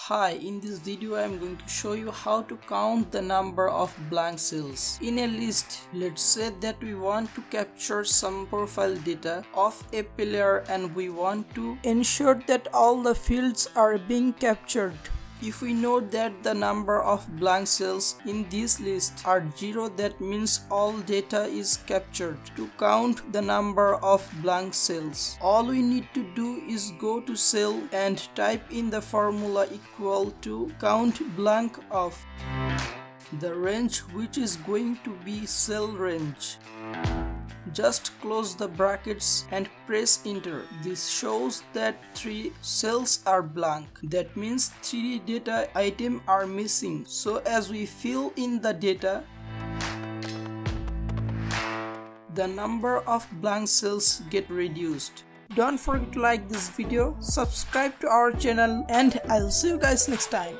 Hi, in this video I am going to show you how to count the number of blank cells in a list. Let's say that we want to capture some profile data of a player and we want to ensure that all the fields are being captured. If we know that the number of blank cells in this list are 0, that means all data is captured. To count the number of blank cells, all we need to do is go to cell and type in the formula equal to count blank of the range, which is going to be cell range. Just close the brackets and press enter. This shows that 3 cells are blank. That means 3 data items are missing. So as we fill in the data, the number of blank cells get reduced. Don't forget to like this video, subscribe to our channel, and I'll see you guys next time.